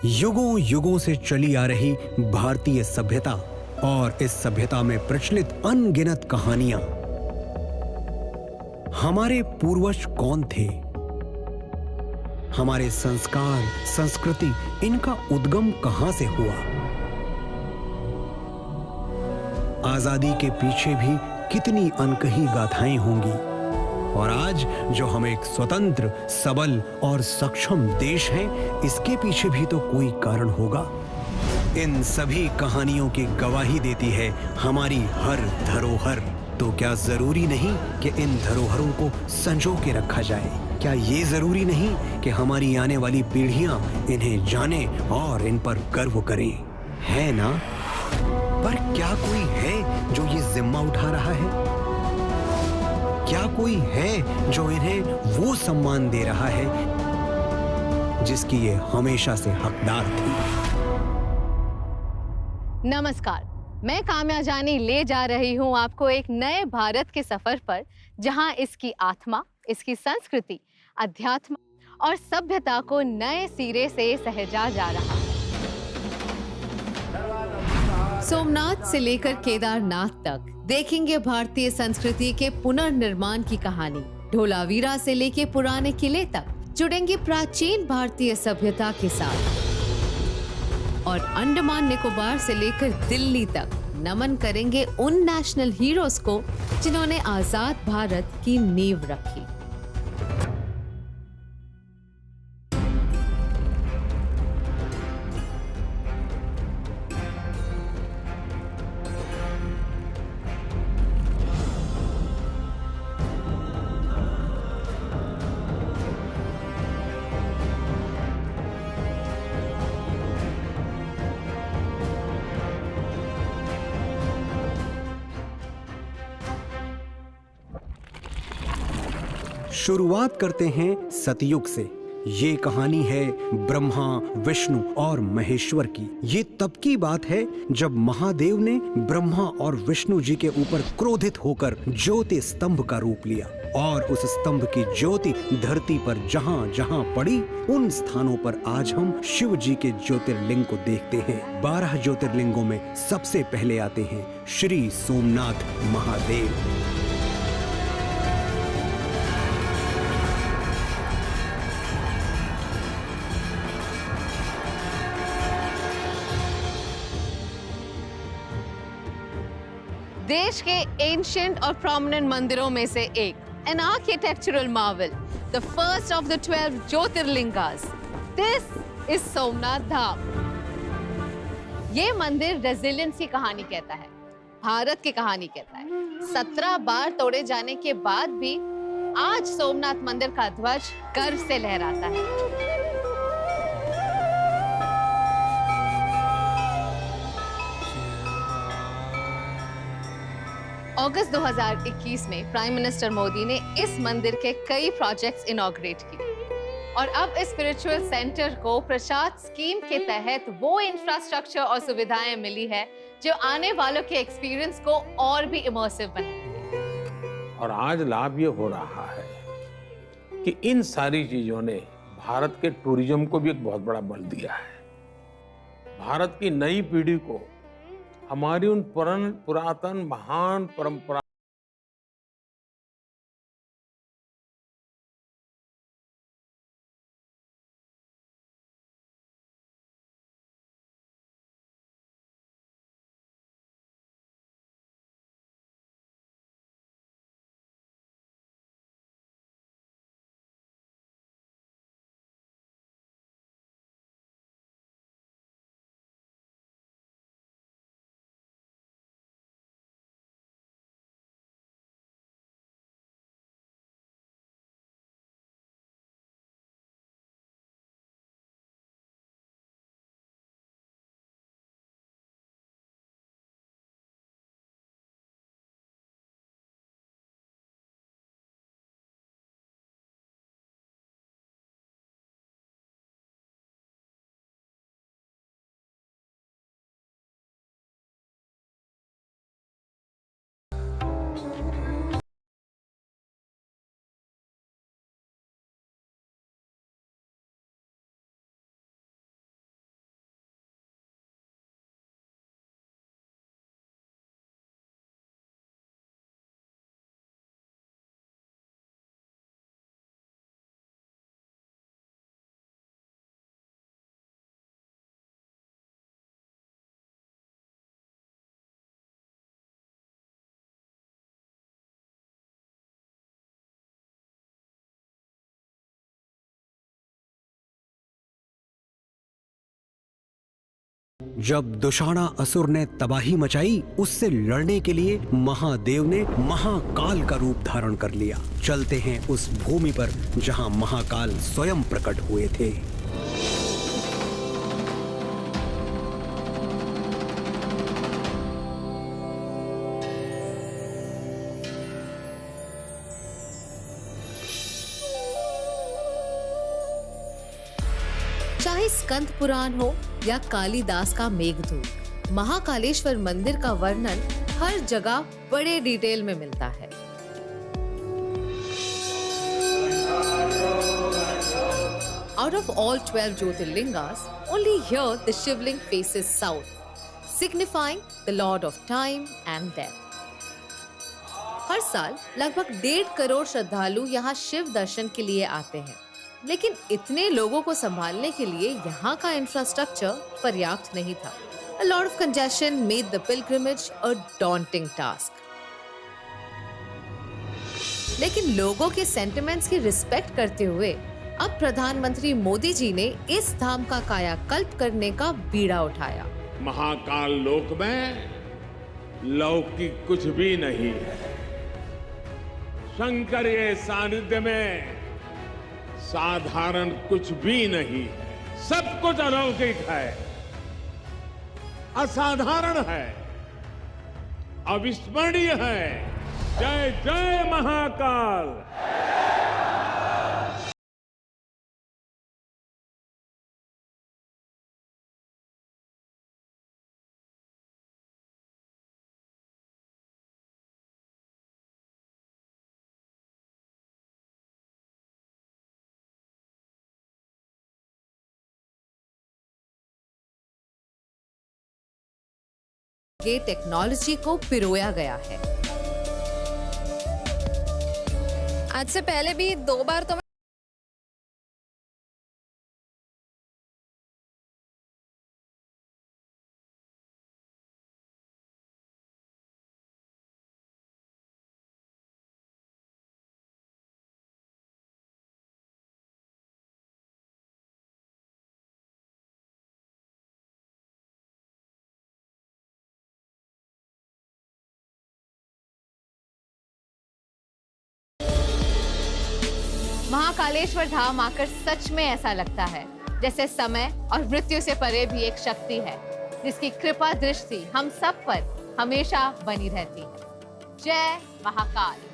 युगों युगों से चली आ रही भारतीय सभ्यता और इस सभ्यता में प्रचलित अनगिनत कहानियां। हमारे पूर्वज कौन थे, हमारे संस्कार, संस्कृति, इनका उद्गम कहां से हुआ, आजादी के पीछे भी कितनी अनकही गाथाएं होंगी। और आज जो हम एक स्वतंत्र, सबल और सक्षम देश हैं, इसके पीछे भी तो कोई कारण होगा। इन सभी कहानियों की गवाही देती है हमारी हर धरोहर। तो क्या जरूरी नहीं कि इन धरोहरों को संजो के रखा जाए? क्या ये जरूरी नहीं कि हमारी आने वाली पीढ़ियां इन्हें जाने और इन पर गर्व करें? है ना? पर क्या कोई है जो ये जिम्मा उठा रहा है? क्या कोई है जो इन्हें वो सम्मान दे रहा है जिसकी ये हमेशा से हकदार थी? नमस्कार, मैं काम्या जानी ले जा रही हूँ आपको एक नए भारत के सफर पर, जहाँ इसकी आत्मा, इसकी संस्कृति, अध्यात्म और सभ्यता को नए सिरे से सहेजा जा रहा है। सोमनाथ से लेकर केदारनाथ तक देखेंगे भारतीय संस्कृति के पुनर्निर्माण की कहानी। धोलावीरा से लेकर पुराने किले तक जुड़ेंगे प्राचीन भारतीय सभ्यता के साथ। और अंडमान निकोबार से लेकर दिल्ली तक नमन करेंगे उन नेशनल हीरोज को जिन्होंने आजाद भारत की नींव रखी। शुरुआत करते हैं सतयुग से। ये कहानी है ब्रह्मा, विष्णु और महेश्वर की। ये तब की बात है जब महादेव ने ब्रह्मा और विष्णु जी के ऊपर क्रोधित होकर ज्योति स्तंभ का रूप लिया और उस स्तंभ की ज्योति धरती पर जहां जहां पड़ी, उन स्थानों पर आज हम शिव जी के ज्योतिर्लिंग को देखते हैं। 12 ज्योतिर्लिंगों में सबसे पहले आते हैं श्री सोमनाथ महादेव। देश के एंशिएंट और प्रोमिनेंट मंदिरों में से एक, an architectural marvel, the first of the 12 ज्योतिर्लिंगास, this is Somnath धाम। ये मंदिर रेजिलियंस की कहानी कहता है, भारत की कहानी कहता है। 17 बार तोड़े जाने के बाद भी आज सोमनाथ मंदिर का ध्वज गर्व से लहराता है। अगस्त 2021 में प्राइम मिनिस्टर मोदी ने इस मंदिर के कई प्रोजेक्ट्स इनॉग्रेट किए और अब इस स्पिरिचुअल सेंटर को प्रसाद स्कीम के तहत वो इंफ्रास्ट्रक्चर और सुविधाएं मिली है जो आने वालों के एक्सपीरियंस को और भी इमर्सिव बनाएंगे। और आज लाभ ये हो रहा है कि इन सारी चीजों ने भारत के टूरिज्म को भी एक बहुत बड़ा बल दिया है। भारत की नई पीढ़ी को हमारी उन पुरातन महान परंपरा जब दुशाणा असुर ने तबाही मचाई, उससे लड़ने के लिए महादेव ने महाकाल का रूप धारण कर लिया। चलते हैं उस भूमि पर जहां महाकाल स्वयं प्रकट हुए थे। चाहे स्कंद पुराण हो या कालिदास का मेघदूत, महाकालेश्वर मंदिर का वर्णन हर जगह बड़े डिटेल में मिलता है। Out of all 12 Jyotirlingas, only here the Shivling faces south, signifying the Lord of Time and Death. हर साल लगभग 1.5 करोड़ श्रद्धालु यहाँ शिव दर्शन के लिए आते हैं, लेकिन इतने लोगों को संभालने के लिए यहाँ का इंफ्रास्ट्रक्चर पर्याप्त नहीं था। A lot of congestion made the pilgrimage a daunting task. लेकिन लोगों के सेंटिमेंट्स की रिस्पेक्ट करते हुए अब प्रधानमंत्री मोदी जी ने इस धाम का कायाकल्प करने का बीड़ा उठाया। महाकाल लोक में लौकिक कुछ भी नहीं है। शंकर के सानिध्य में साधारण कुछ भी नहीं है। सब कुछ अलौकिक है, असाधारण है, अविस्मरणीय है। जय जय महाकाल। ये टेक्नोलॉजी को पिरोया गया है। आज से पहले भी 2 बार तो महाकालेश्वर धाम आकर सच में ऐसा लगता है जैसे समय और मृत्यु से परे भी एक शक्ति है, जिसकी कृपा दृष्टि हम सब पर हमेशा बनी रहती है। जय महाकाल।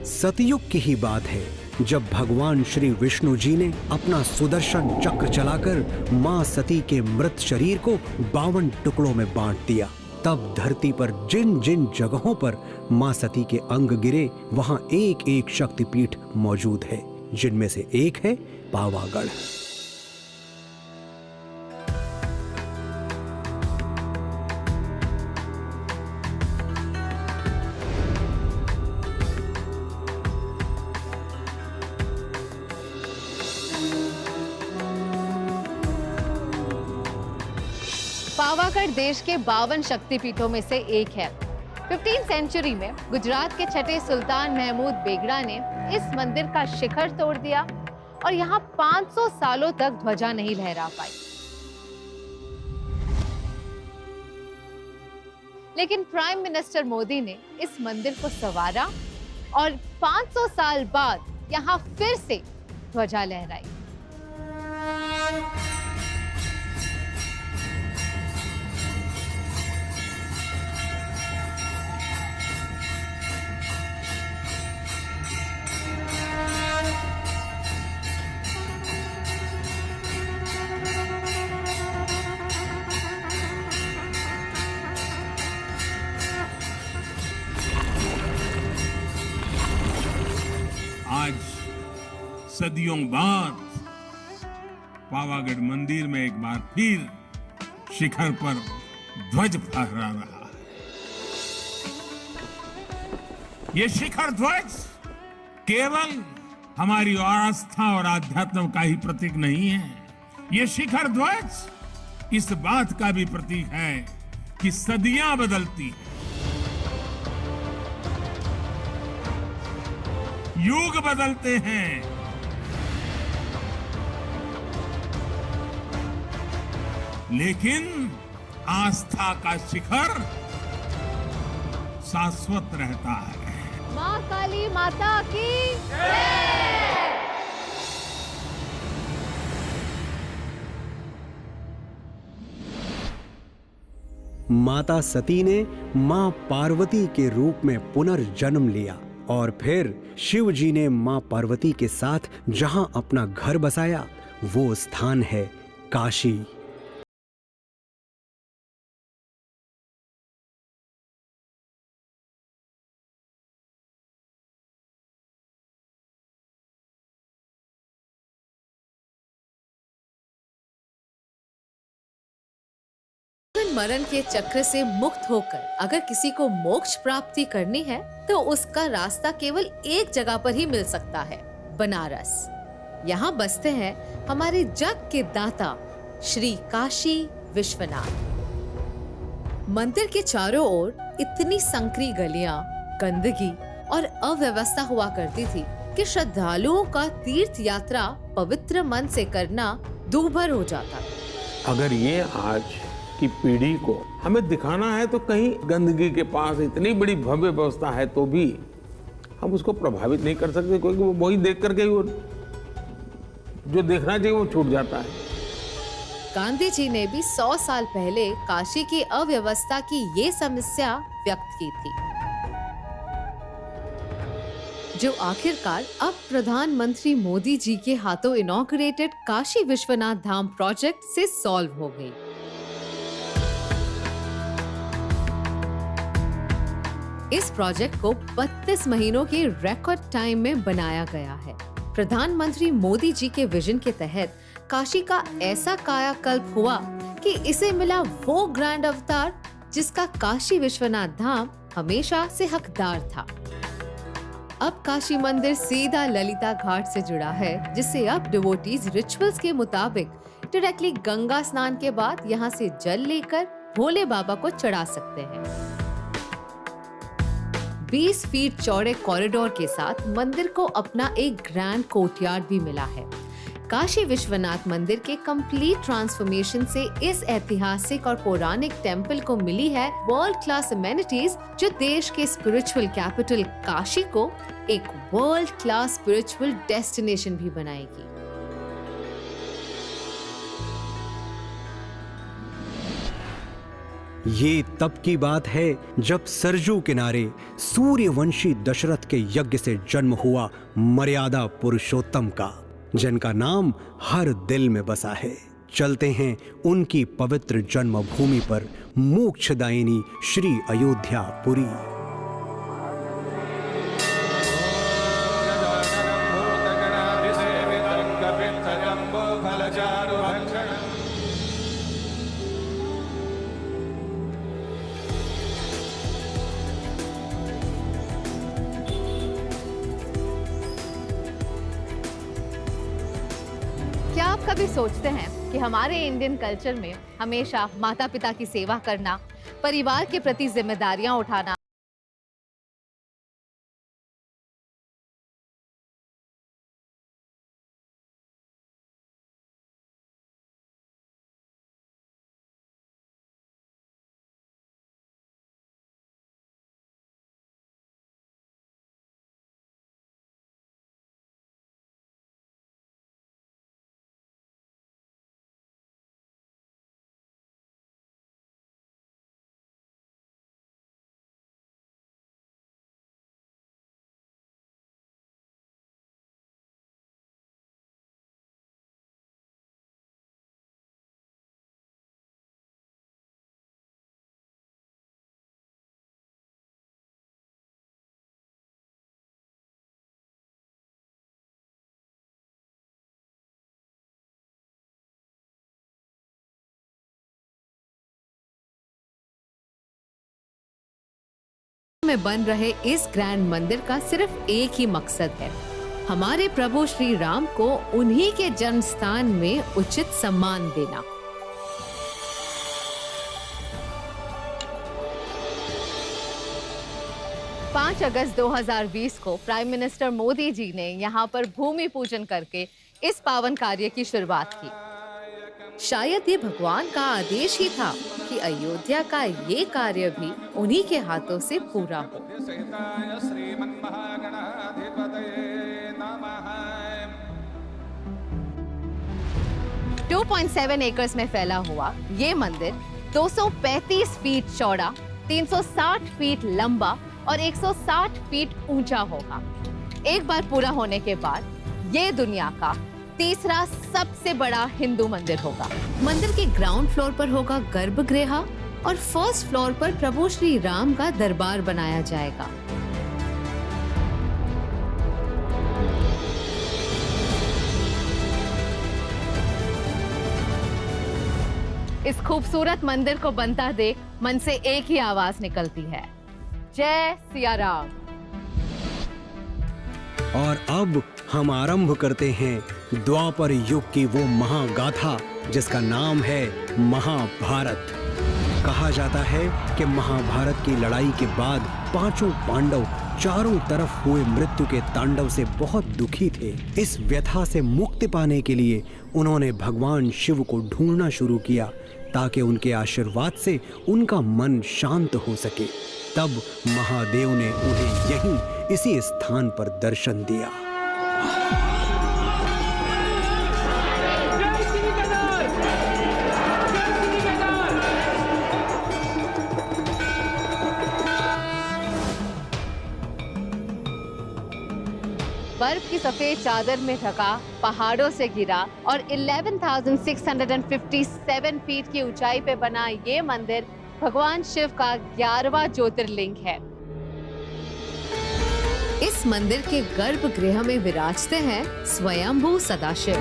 सतयुग की ही बात है जब भगवान श्री विष्णु जी ने अपना सुदर्शन चक्र चलाकर मां सती के मृत शरीर को 52 टुकड़ों में बांट दिया। तब धरती पर जिन जिन जगहों पर मां सती के अंग गिरे, वहां एक एक शक्तिपीठ मौजूद है, जिनमें से एक है पावागढ़। पावागढ़ देश के 52 शक्तिपीठों में से एक है। 15th सेंचुरी में गुजरात के छठे सुल्तान महमूद बेगड़ा ने इस मंदिर का शिखर तोड़ दिया और यहाँ 500 सालों तक ध्वजा नहीं लहरा पाई। लेकिन प्राइम मिनिस्टर मोदी ने इस मंदिर को संवारा और 500 साल बाद यहाँ फिर से ध्वजा लहराई। आज सदियों बाद पावागढ़ मंदिर में एक बार फिर शिखर पर ध्वज फहरा रहा है। ये शिखर ध्वज केवल हमारी आस्था और आध्यात्म का ही प्रतीक नहीं है। ये शिखर ध्वज इस बात का भी प्रतीक है कि सदियां बदलती है, युग बदलते हैं, लेकिन आस्था का शिखर शाश्वत रहता है। माँ काली माता की माता सती ने मां पार्वती के रूप में पुनर्जन्म लिया और फिर शिव जी ने मां पार्वती के साथ जहां अपना घर बसाया वो स्थान है काशी। मरण के चक्र से मुक्त होकर अगर किसी को मोक्ष प्राप्ति करनी है तो उसका रास्ता केवल एक जगह पर ही मिल सकता है, बनारस। यहाँ बसते हैं हमारे जग के दाता श्री काशी विश्वनाथ। मंदिर के चारों ओर इतनी संकरी गलियां, गंदगी और अव्यवस्था हुआ करती थी कि श्रद्धालुओं का तीर्थ यात्रा पवित्र मन से करना दूभर हो जाता। अगर ये आज की पीढ़ी को हमें दिखाना है तो कहीं गंदगी के पास इतनी बड़ी भव्य व्यवस्था है तो भी हम उसको प्रभावित नहीं कर सकते, क्योंकि वो वही देख करके वो जो देखना चाहिए वो छूट जाता है। गांधी जी ने भी 100 साल पहले काशी की अव्यवस्था की ये समस्या व्यक्त की थी, जो आखिरकार अब प्रधानमंत्री मोदी जी के हाथों इनॉग्रेटेड काशी विश्वनाथ धाम प्रोजेक्ट से सॉल्व हो गई। इस प्रोजेक्ट को 32 महीनों के रिकॉर्ड टाइम में बनाया गया है। प्रधानमंत्री मोदी जी के विजन के तहत काशी का ऐसा कायाकल्प हुआ कि इसे मिला वो ग्रैंड अवतार जिसका काशी विश्वनाथ धाम हमेशा से हकदार था। अब काशी मंदिर सीधा ललिता घाट से जुड़ा है, जिससे अब डिवोटीज रिचुअल्स के मुताबिक डायरेक्टली गंगा स्नान के बाद यहाँ से जल लेकर भोले बाबा को चढ़ा सकते हैं। 20 फीट चौड़े कॉरिडोर के साथ मंदिर को अपना एक ग्रैंड कोर्टयार्ड भी मिला है। काशी विश्वनाथ मंदिर के कंप्लीट ट्रांसफॉर्मेशन से इस ऐतिहासिक और पौराणिक टेम्पल को मिली है वर्ल्ड क्लास अमेनिटीज, जो देश के स्पिरिचुअल कैपिटल काशी को एक वर्ल्ड क्लास स्पिरिचुअल डेस्टिनेशन भी बनाएगी। ये तब की बात है जब सरजू किनारे सूर्यवंशी दशरथ के यज्ञ से जन्म हुआ मर्यादा पुरुषोत्तम का, जिनका नाम हर दिल में बसा है। चलते हैं उनकी पवित्र जन्मभूमि पर, मोक्षदायिनी श्री अयोध्या पुरी। क्या आप कभी सोचते हैं कि हमारे इंडियन कल्चर में हमेशा माता पिता की सेवा करना, परिवार के प्रति जिम्मेदारियां उठाना, में बन रहे इस ग्रैंड मंदिर का सिर्फ एक ही मकसद है, हमारे प्रभु श्री राम को उन्हीं के जन्म स्थान में उचित सम्मान देना। 5 अगस्त 2020 को प्राइम मिनिस्टर मोदी जी ने यहाँ पर भूमि पूजन करके इस पावन कार्य की शुरुआत की। शायद ये भगवान का आदेश ही था कि अयोध्या का ये कार्य भी उन्हीं के हाथों से पूरा हो। 2.7 एकर्स में फैला हुआ ये मंदिर 235 फीट चौड़ा, 360 फीट लंबा और 160 फीट ऊंचा होगा। एक बार पूरा होने के बाद ये दुनिया का तीसरा सबसे बड़ा हिंदू मंदिर होगा। मंदिर के ग्राउंड फ्लोर पर होगा गर्भगृह और फर्स्ट फ्लोर पर प्रभु श्री राम का दरबार बनाया जाएगा। इस खूबसूरत मंदिर को बनता देख मन से एक ही आवाज निकलती है, जय सिया राम। और अब हम आरंभ करते हैं द्वापर युग की वो महागाथा जिसका नाम है महाभारत। कहा जाता है कि महाभारत की लड़ाई के बाद पांचों पांडव चारों तरफ हुए मृत्यु के तांडव से बहुत दुखी थे। इस व्यथा से मुक्ति पाने के लिए उन्होंने भगवान शिव को ढूंढना शुरू किया ताकि उनके आशीर्वाद से उनका मन शांत हो सके। तब महादेव ने उन्हें यहीं इसी स्थान पर दर्शन दिया। बर्फ की सफेद चादर में ढका, पहाड़ों से घिरा और 11,657 फीट की ऊंचाई पे बना ये मंदिर भगवान शिव का 11वां ज्योतिर्लिंग है। इस मंदिर के गर्भगृह में विराजते हैं स्वयंभू सदाशिव।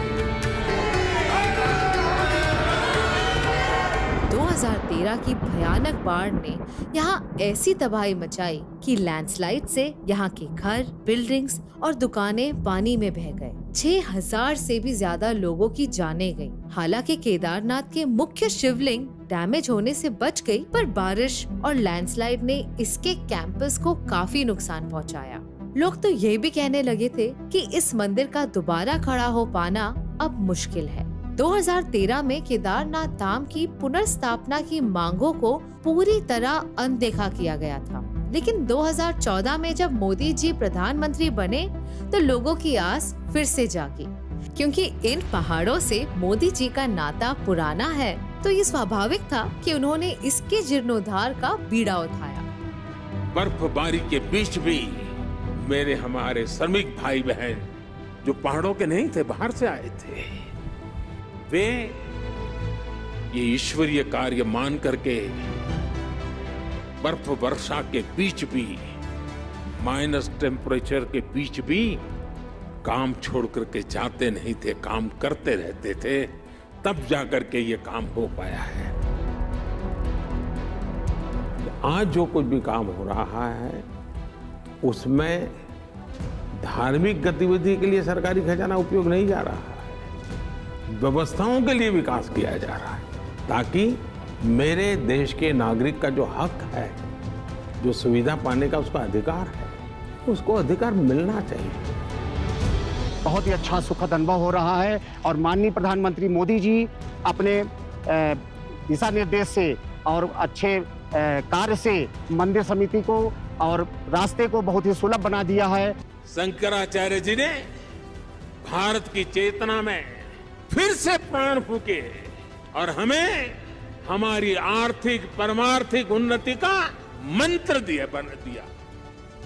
2013 की भयानक बाढ़ ने यहाँ ऐसी तबाही मचाई कि लैंडस्लाइड से यहाँ के घर, बिल्डिंग्स और दुकानें पानी में बह गए। 6,000 से भी ज्यादा लोगों की जानें गई। हालांकि केदारनाथ के मुख्य शिवलिंग डैमेज होने से बच गई, पर बारिश और लैंडस्लाइड ने इसके कैंपस को काफी नुकसान पहुँचाया। लोग तो ये भी कहने लगे थे कि इस मंदिर का दोबारा खड़ा हो पाना अब मुश्किल है। 2013 में केदारनाथ धाम की पुनर्स्थापना की मांगों को पूरी तरह अनदेखा किया गया था, लेकिन 2014 में जब मोदी जी प्रधानमंत्री बने तो लोगों की आस फिर से जागी। क्योंकि इन पहाड़ों से मोदी जी का नाता पुराना है, तो ये स्वाभाविक था कि उन्होंने इसके जीर्णोद्धार का बीड़ा उठाया। बर्फबारी के बीच भी मेरे हमारे श्रमिक भाई बहन जो पहाड़ों के नहीं थे, बाहर से आए थे, वे ये ईश्वरीय कार्य मान करके बर्फ वर्षा के बीच भी, माइनस टेम्परेचर के बीच भी काम छोड़ करके जाते नहीं थे, काम करते रहते थे। तब जाकर के ये काम हो पाया है। आज जो कुछ भी काम हो रहा है उसमें धार्मिक गतिविधि के लिए सरकारी खजाना उपयोग नहीं जा रहा है, व्यवस्थाओं के लिए विकास किया जा रहा है, ताकि मेरे देश के नागरिक का जो हक है, जो सुविधा पाने का उसका अधिकार है, उसको अधिकार मिलना चाहिए। बहुत ही अच्छा सुखद अनुभव हो रहा है और माननीय प्रधानमंत्री मोदी जी अपने दिशा निर्देश से और अच्छे कार्य से मंदिर समिति को और रास्ते को बहुत ही सुलभ बना दिया है। शंकराचार्य जी ने भारत की चेतना में फिर से प्राण फूके और हमें हमारी आर्थिक परमार्थिक उन्नति का मंत्र दिया।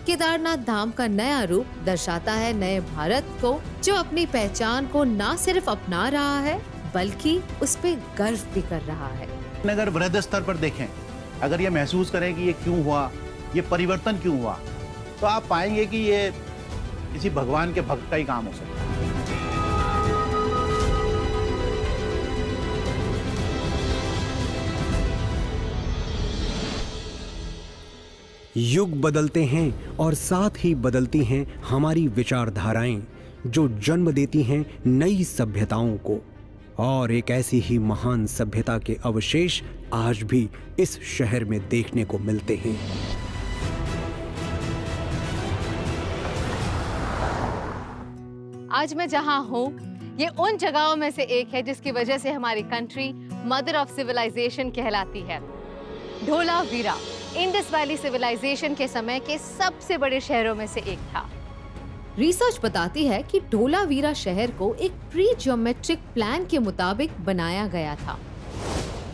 केदारनाथ धाम का नया रूप दर्शाता है नए भारत को, जो अपनी पहचान को न सिर्फ अपना रहा है बल्कि उस पे गर्व भी कर रहा है। अगर वृहद स्तर पर देखें, अगर ये महसूस करें कि ये क्यों हुआ, ये परिवर्तन क्यों हुआ, तो आप पाएंगे कि ये किसी भगवान के भक्त का ही काम हो सकता है। युग बदलते हैं और साथ ही बदलती हैं हमारी विचारधाराएं, जो जन्म देती हैं नई सभ्यताओं को। और एक ऐसी ही महान सभ्यता के अवशेष आज भी इस शहर में देखने को मिलते हैं। आज मैं जहां हूं, ये उन जगहों में से एक है जिसकी वजह से हमारी कंट्री मदर ऑफ सिविलाइजेशन कहलाती है। धोलावीरा इंडस वैली सिविलाइजेशन के समय के सबसे बड़े शहरों में से एक था। रिसर्च बताती है कि धोलावीरा शहर को एक प्री ज्योमेट्रिक प्लान के मुताबिक बनाया गया था।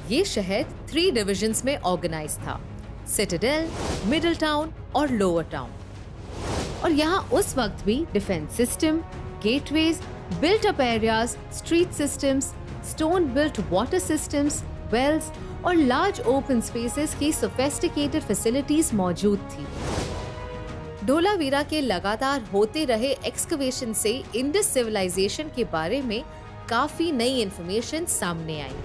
ये शहर 3 डिविजन्स में ऑर्गेनाइज था: सिटाडेल, मिडिल टाउन और लोअर टाउन। और यहाँ उस वक्त भी defence system, gateways, built up areas, street systems, stone built water systems, wells और लार्ज ओपन स्पेसेस की सोफिस्टिकेटेड फैसिलिटीज मौजूद थी। धोलावीरा के लगातार होते रहे एक्सकवेशन से इंडस सिविलाइजेशन के बारे में काफी नई इंफॉर्मेशन सामने आई।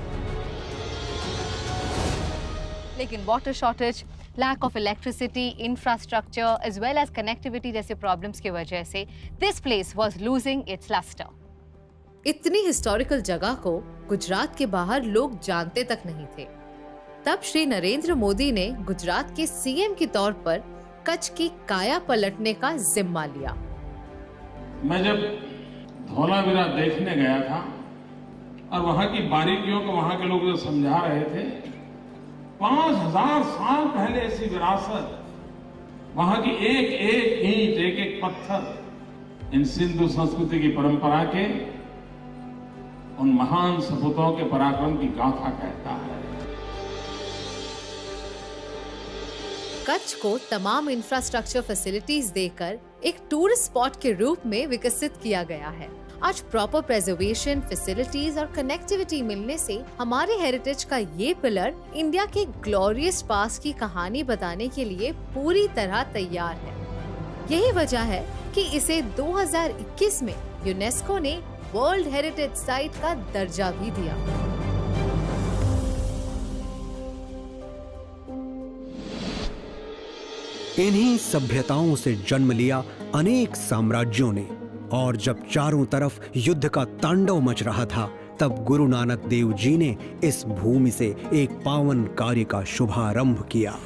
लेकिन water shortage, lack of electricity, infrastructure as well as connectivity जैसे प्रॉब्लम्स की वजह से this place was losing its lustre. इतनी हिस्टोरिकल जगह को गुजरात के बाहर लोग जानते तक नहीं थे। तब श्री नरेंद्र मोदी ने गुजरात के सीएम के तौर पर कच्छ की काया पलटने का जिम्मा लिया। मैं जब धोलावीरा देखने गया था और वहां की बारीकियों को वहां के लोग जो समझा रहे थे, 5000 साल पहले ऐसी विरासत, वहां की एक एक ईंट, एक एक पत्थर इन सिंधु संस्कृति की परंपरा के उन महान सपूतों के पराक्रम की गाथा कहता है। कच्छ को तमाम इंफ्रास्ट्रक्चर फैसिलिटीज देकर एक टूरिस्ट स्पॉट के रूप में विकसित किया गया है। आज प्रॉपर प्रिजर्वेशन, फैसिलिटीज और कनेक्टिविटी मिलने से हमारे हेरिटेज का ये पिलर इंडिया के ग्लोरियस पास्ट की कहानी बताने के लिए पूरी तरह तैयार है। यही वजह है कि इसे 2021 में यूनेस्को ने वर्ल्ड हेरिटेज साइट का दर्जा भी दिया। इन्हीं सभ्यताओं से जन्म लिया अनेक साम्राज्यों ने, और जब चारों तरफ युद्ध का तांडव मच रहा था, तब गुरु नानक देव जी ने इस भूमि से एक पावन कार्य का शुभारंभ किया।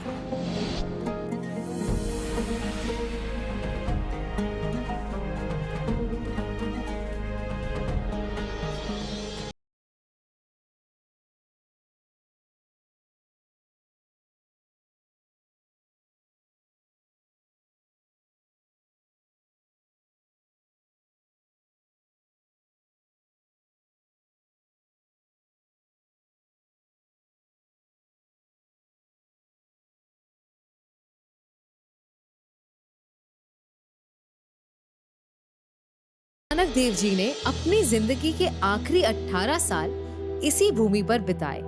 नानक देव जी ने अपनी जिंदगी के आखिरी 18 साल इसी भूमि पर बिताए।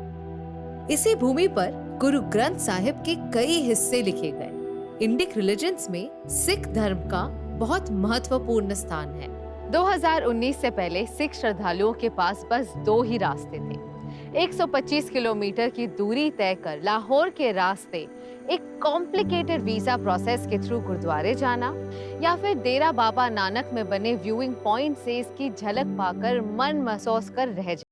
इसी भूमि पर गुरु ग्रंथ साहिब के कई हिस्से लिखे गए। इंडिक रिलीजन्स में सिख धर्म का बहुत महत्वपूर्ण स्थान है। 2019 से पहले सिख श्रद्धालुओं के पास बस 2 ही रास्ते थे। 125 किलोमीटर की दूरी तय कर लाहौर के रास्ते एक कॉम्प्लिकेटेड वीजा प्रोसेस के थ्रू गुरुद्वारे जाना, या फिर डेरा बाबा नानक में बने व्यूइंग पॉइंट से इसकी झलक पाकर मन महसूस कर रह जाना।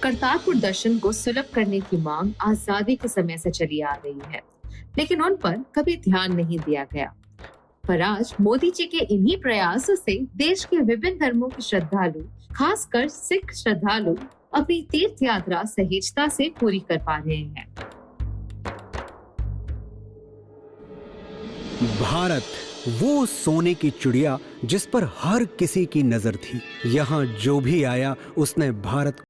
करतारपुर दर्शन को सुलभ करने की मांग आजादी के समय से चली आ रही है, लेकिन उन पर कभी ध्यान नहीं दिया गया। पर आज मोदी जी के इन्हीं प्रयासों से देश के विभिन्न धर्मों के श्रद्धालु, खासकर सिख श्रद्धालु, अपनी तीर्थ यात्रा सहजता से पूरी कर पा रहे हैं। भारत वो सोने की चिड़िया जिस पर हर किसी की नजर थी। यहाँ जो भी आया उसने भारत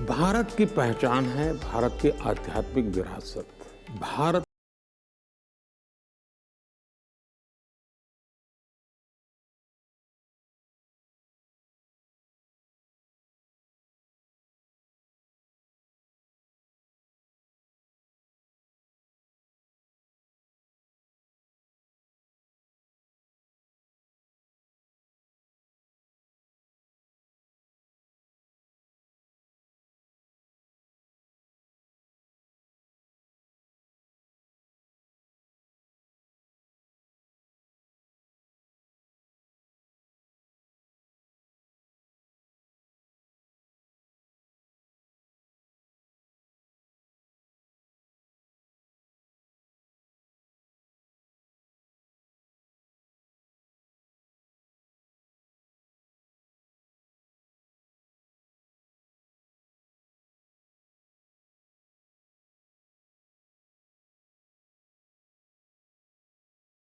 भारत की पहचान है भारत की आध्यात्मिक विरासत। भारत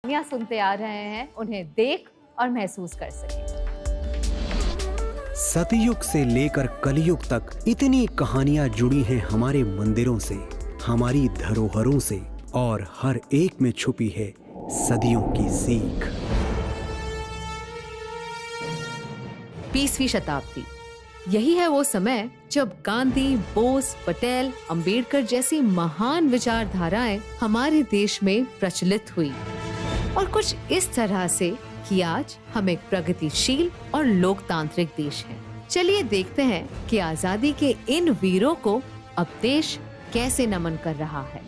कहानियां सुनते आ रहे हैं, उन्हें देख और महसूस कर सकें। सतयुग से लेकर कलयुग तक इतनी कहानियां जुड़ी हैं हमारे मंदिरों से, हमारी धरोहरों से, और हर एक में छुपी है सदियों की सीख। 20वीं शताब्दी, यही है वो समय जब गांधी, बोस, पटेल, अंबेडकर जैसी महान विचारधाराएं हमारे देश में प्रचलित हुई, और कुछ इस तरह से कि आज हम एक प्रगतिशील और लोकतांत्रिक देश हैं। चलिए देखते हैं कि आजादी के इन वीरों को अब देश कैसे नमन कर रहा है।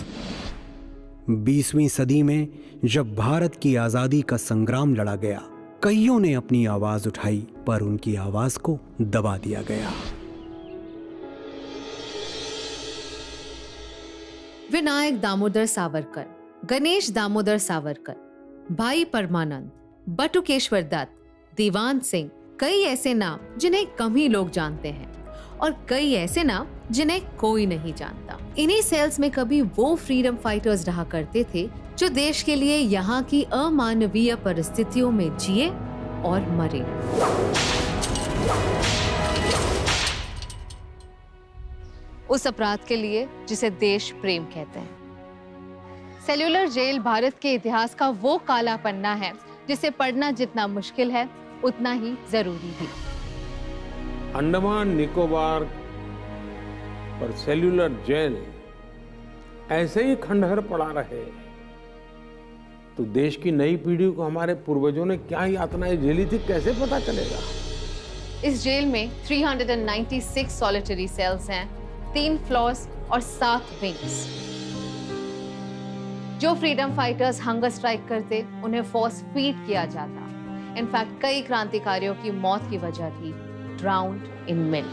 20वीं सदी में जब भारत की आजादी का संग्राम लड़ा गया, कईयों ने अपनी आवाज उठाई, पर उनकी आवाज को दबा दिया गया। विनायक दामोदर सावरकर, गणेश दामोदर सावरकर, भाई परमानंद, बटुकेश्वर दत्त, दीवान सिंह, कई ऐसे नाम जिन्हें कम ही लोग जानते हैं, और कई ऐसे नाम जिन्हें कोई नहीं जानता। इन्हीं सेल्स में कभी वो फ्रीडम फाइटर्स रहा करते थे जो देश के लिए यहाँ की अमानवीय परिस्थितियों में जिए और मरे। उस अपराध के लिए जिसे देश प्रेम कहते हैं। सेल्यूलर जेल भारत के इतिहास का वो काला पन्ना है जिसे पढ़ना जितना मुश्किल है उतना ही जरूरी भी। अंडमान निकोबार पर सेल्यूलर जेल ऐसे ही खंडहर पड़ा रहे तो देश की नई पीढ़ी को हमारे पूर्वजों ने क्या यातनाएं झेली थी कैसे पता चलेगा। इस जेल में 396 सॉलिटरी सेल्स हैं, 3 फ्लोर्स और 7 विंग्स। जो फ्रीडम फाइटर्स हंगर स्ट्राइक करते उन्हें फोर्स फीड किया जाता। इनफैक्ट कई क्रांतिकारियों की मौत की वजह थी ड्राउन्ड इन मिल्क।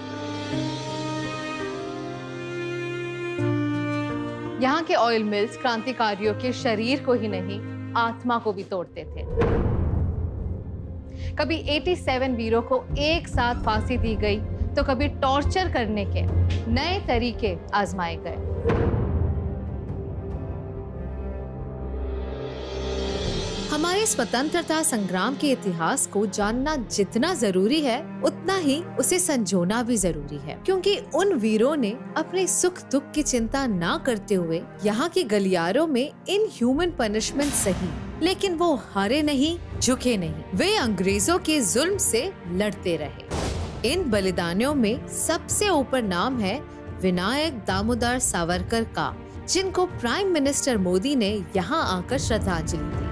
यहाँ के ऑयल मिल्स क्रांतिकारियों के शरीर को ही नहीं आत्मा को भी तोड़ते थे। कभी 87 वीरों को एक साथ फांसी दी गई तो कभी टॉर्चर करने के नए तरीके आजमाए गए। हमारे स्वतंत्रता संग्राम के इतिहास को जानना जितना जरूरी है उतना ही उसे संजोना भी जरूरी है, क्योंकि उन वीरों ने अपने सुख दुख की चिंता ना करते हुए यहाँ के गलियारों में इन ह्यूमन पनिशमेंट सही, लेकिन वो हारे नहीं, झुके नहीं। वे अंग्रेजों के जुल्म से लड़ते रहे। इन बलिदानियों में सबसे ऊपर नाम है विनायक दामोदर सावरकर का, जिनको प्राइम मिनिस्टर मोदी ने यहाँ आकर श्रद्धांजलि दी।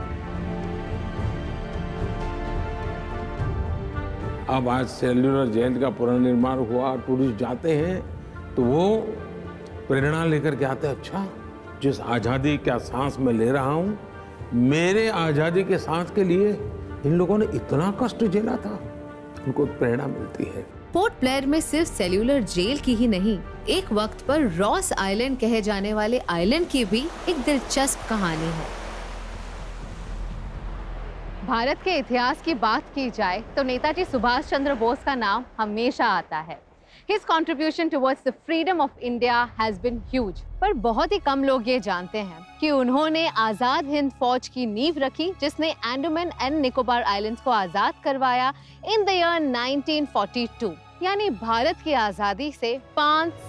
अब आज सेल्युलर जेल का पुनर्निर्माण हुआ, टूरिस्ट जाते हैं तो वो प्रेरणा लेकर के आते हैं, अच्छा जिस आज़ादी का सांस मैं ले रहा हूँ, मेरे आज़ादी के सांस के लिए इन लोगों ने इतना कष्ट झेला था, उनको प्रेरणा मिलती है। पोर्ट ब्लेयर में सिर्फ सेल्युलर जेल की ही नहीं, एक वक्त पर रॉस आइलैंड कहे जाने वाले आइलैंड की भी एक दिलचस्प कहानी है। भारत के इतिहास की बात की जाए तो नेताजी सुभाष चंद्र बोस का नाम हमेशा आता है। His contribution towards the freedom of India has been huge। पर बहुत ही कम लोग ये जानते हैं कि उन्होंने आजाद हिंद फौज की नींव रखी, जिसने अंडमान एंड निकोबार आइलैंड्स को आजाद करवाया इन द ईयर 1942, यानी भारत की आजादी से 5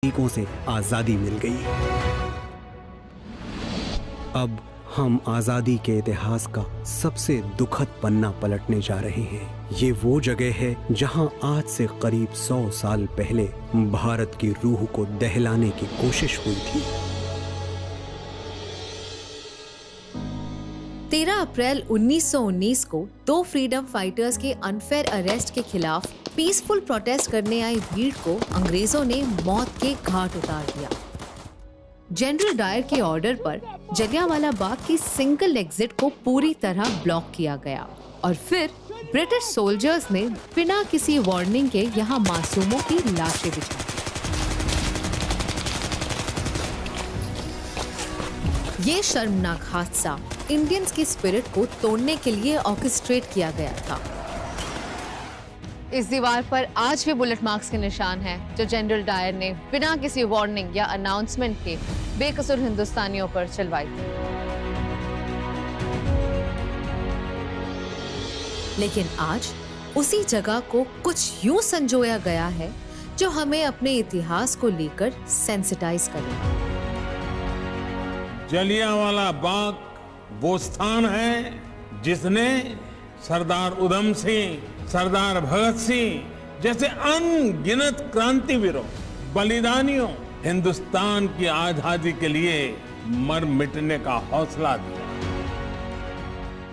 तरीकों से आजादी मिल गई। अब हम आजादी के इतिहास का सबसे दुखद पन्ना पलटने जा रहे हैं। ये वो जगह है जहां आज से करीब 100 साल पहले भारत की रूह को दहलाने की कोशिश हुई थी। 13 अप्रैल 1919 को 2 फ्रीडम फाइटर्स के अनफेयर अरेस्ट के खिलाफ पीसफुल प्रोटेस्ट करने आई भीड़ को अंग्रेजों ने मौत के घाट उतार दिया। जनरल डायर के ऑर्डर पर जलियांवाला बाग की सिंगल एग्जिट को पूरी तरह ब्लॉक किया गया और फिर ब्रिटिश सोल्जर्स ने बिना किसी वार्निंग के यहाँ मासूमों की लाशें बिछाई। ये शर्मनाक हादसा इंडियंस की स्पिरिट को तोड़ने के लिए ऑर्केस्ट्रेट किया गया था। इस दीवार पर आज भी बुलेट मार्क्स के निशान हैं जो जनरल डायर ने बिना किसी वार्निंग या अनाउंसमेंट के बेकसूर हिंदुस्तानियों पर चलवाई थी। लेकिन आज उसी जगह को कुछ यूं संजोया गया है जो हमें अपने इतिहास को लेकर सेंसिटाइज करे। जलियांवाला बाग वो स्थान है जिसने सरदार उधम सिंह, सरदार भगत सिंह जैसे अनगिनत क्रांतिवीरों, बलिदानियों, हिंदुस्तान की आजादी के लिए मर मिटने का हौसला दिया।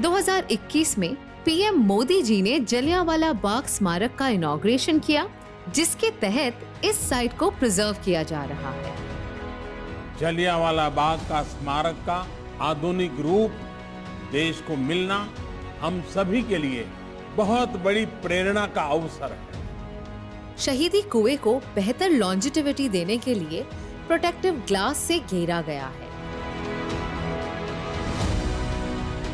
2021 में पीएम मोदी जी ने जलियांवाला बाग स्मारक का इनॉग्रेशन किया, जिसके तहत इस साइट को प्रिजर्व किया जा रहा है। जलियांवाला बाग का स्मारक का आधुनिक रूप देश को मिलना हम सभी के लिए बहुत बड़ी प्रेरणा का अवसर है। शहीदी कुएं को बेहतर लॉन्जिटिविटी देने के लिए प्रोटेक्टिव ग्लास से घेरा गया है।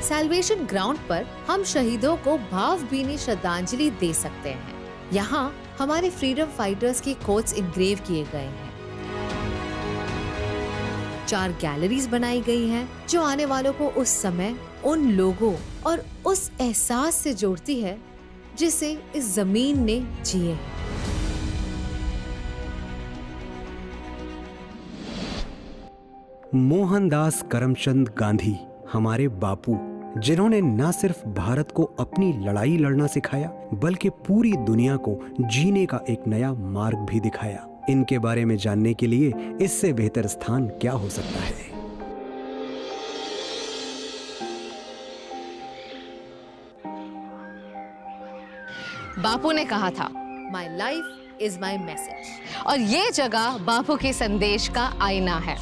सैल्वेशन ग्राउंड पर हम शहीदों को भावभीनी श्रद्धांजलि दे सकते हैं। यहाँ हमारे फ्रीडम फाइटर्स के कोट्स इंग्रेव किए गए हैं। 4 गैलरीज बनाई गई हैं जो आने वालों को उस समय, उन लोगों और उस एहसास से जोड़ती है जिसे इस जमीन ने जिए हैं। मोहनदास करमचंद गांधी हमारे बापू जिन्होंने न सिर्फ भारत को अपनी लड़ाई लड़ना सिखाया बल्कि पूरी दुनिया को जीने का एक नया मार्ग भी दिखाया। इनके बारे में जानने के लिए इससे बेहतर स्थान क्या हो सकता है। बापू ने कहा था, my life is my message. और ये जगह बापू के संदेश का आईना है।